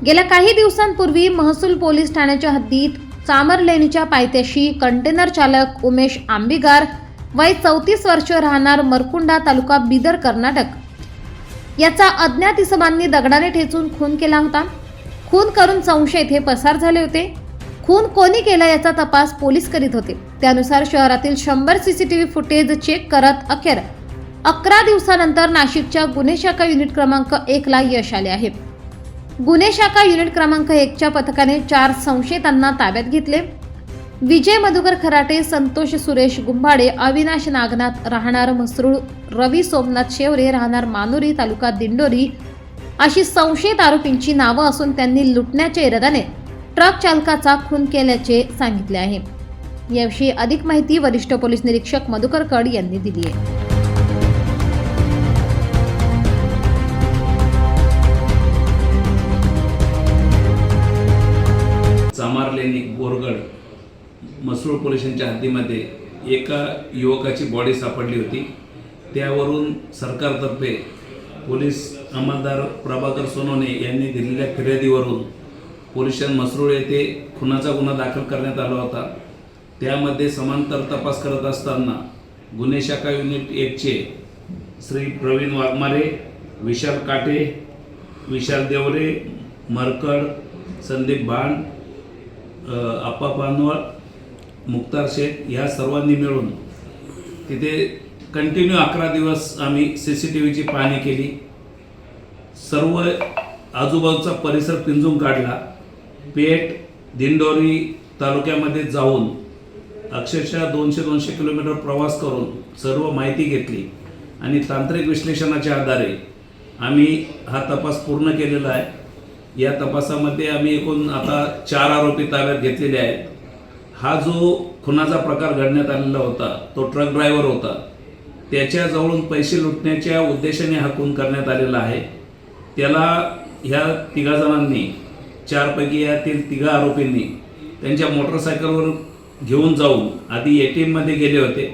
गेल्या काही दिवसांपूर्वी महसूल पोलीस ठाण्याच्या हद्दीत चामरलेणीच्या पायथ्याशी कंटेनर चालक उमेश आंबिगार वय 34 वर्ष राहणार मरकुंडा तालुका बिदर कर्नाटक याचा अज्ञात इसमांनी दगडाने ठेचून खून केला होता। खून करून संशयित हे पसार झाले होते। खून कोणी केला याचा तपास पोलीस करीत होते। त्यानुसार शहरातील 100 सीसीटीव्ही फुटेज चेक करत अखेर 11 दिवसानंतर नाशिकच्या गुन्हे शाखा युनिट क्रमांक 1 ला यश आले आहे। गुन्हे शाखा युनिट क्रमांक 1 च्या पथकाने 4 संशयितांना ताब्यात घेतले। विजय मधुकर खराटे, संतोष सुरेश गुंभाडे, अविनाश नागनाथ राहणार म्हसरूळ, रवी सोमनाथ शेवरे राहणार मानुरी तालुका दिंडोरी अशी संशयित आरोपींची नावं असून त्यांनी लुटण्याच्या इराद्याने ट्रक चालकाचा खून केल्याचे सांगितले आहे। याविषयी अधिक माहिती वरिष्ठ पोलीस निरीक्षक मधुकर कड यांनी दिली आहे। चामरलेणी बोरगड म्हसरूळ पोलिसांच्या हद्दीमध्ये एका युवकाची बॉडी सापडली होती। त्यावरून सरकारतर्फे पोलीस अंमलदार प्रभाकर सोनवणे यांनी दिलेल्या फिर्यादीवरून पोलीस स्टेशन म्हसरूळ येथे खुनाचा गुन्हा दाखल करण्यात आला होता। त्यामध्ये समांतर तपास करत असताना गुन्हे शाखा युनिट 1 चे श्री प्रवीण वाघमारे, विशाल काटे, विशाल देवरे, मरकड, संदीप भांड, आप्पा पानवळ, मुक्तार शेख या सर्वांनी मिळून तिथे कंटिन्यू 11 दिवस आम्ही CCTVची पाहणी केली। सर्व आजूबाजूचा परिसर पिंजून काढला। पेठ दिंडोरी तालुक्यामध्ये जाऊन अक्षरशः 200 किलोमीटर प्रवास करून सर्व माहिती घेतली आणि तांत्रिक विश्लेषणाच्या आधारे आम्ही हा तपास पूर्ण केलेला आहे। या तपासामध्ये आम्ही एकूण आता 4 आरोपी ताब्यात घेतलेले आहेत। हा जो खुनाचा प्रकार घडण्यात आलेला होता तो ट्रक ड्रायव्हर होता। त्याच्याजवळून पैसे लुटण्याच्या उद्देशाने हा खून करण्यात आलेला आहे। त्याला ह्या 3 जणांनी 4 पैकी यातील 3 आरोपींनी त्यांच्या मोटरसायकलवर घेऊन जाऊन आधी ATM मध्ये गेले होते।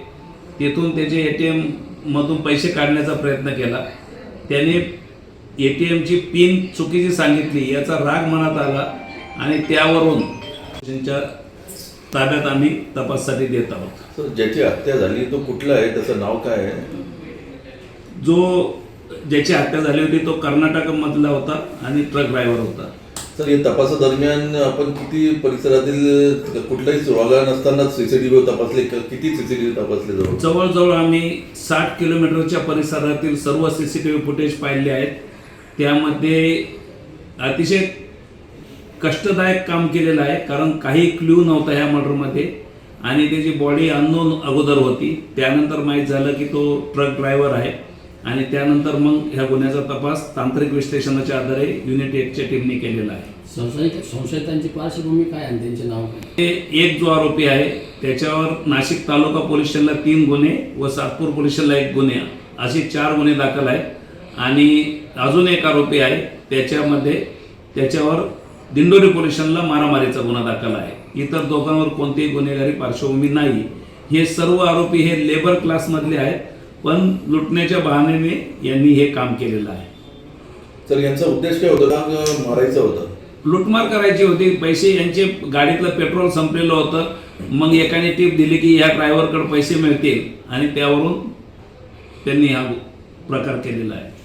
तेथून त्याचे ATM मधून पैसे काढण्याचा प्रयत्न केला। त्याने ATM ची पिन चुकीची सांगितली, याचा राग मनात आला आणि त्यावरून त्यांच्या ताब्यात आम्ही तपासासाठी देत आहोत। सर, ज्याची हत्या झाली तो कुठला आहे, त्याचं नाव काय आहे? ज्याची हत्या झाली होती तो कर्नाटकमधला होता आणि ट्रक ड्रायव्हर होता। सर, या तपासादरम्यान आपण किती परिसरातील कुठलाही सुरागा नसताना CCTV तपासले, किती CCTV तपासले? जवळजवळ आम्ही 60 किलोमीटरच्या परिसरातील सर्व CCTV फुटेज पाहिले आहेत। त्यामध्ये अतिशय कष्टदायक काम केलेलं आहे, कारण काही क्ल्यू नव्हता ह्या मर्डरमध्ये आणि त्याची बॉडी अननोन अगोदर होती। त्यानंतर माहीत झालं की तो ट्रक ड्रायव्हर आहे आणि त्यानंतर मग ह्या गुन्ह्याचा तपास तांत्रिक विश्लेषणाच्या आधारे युनिट 1 च्या टीमने केलेला आहे। संशयितांची पार्श्वभूमी काय आणि त्यांचे नाव काय? एक जो आरोपी आहे त्याच्यावर नाशिक तालुका पोलीस स्टेशनला 3 गुन्हे व सातपूर पोलीस स्टेशनला 1 गुन्हे असे 4 गुन्हे दाखल आहेत आणि अजून एक आरोपी आहे त्याच्यावर दिंडोरी पोलीस स्टेशनला मारामारीचा गुन्हा दाखल आहे। इतर दोघांवर कोणतीही गुन्हेगारी पार्श्वभूमी नाही। हे सर्व आरोपी हे लेबर क्लासमधले आहेत, पण लुटण्याच्या बहाण्याने यांनी हे काम केलेलं आहे। सर, यांचा उद्देश काय होता? मारायचा होता? लुटमार करायची होती। पैसे यांचे गाडीतलं पेट्रोल संपलेलं होतं। मग एकाने टीप दिली की या ड्रायव्हरकडे पैसे मिळतील आणि त्यावरून त्यांनी हा प्रकार केलेला आहे।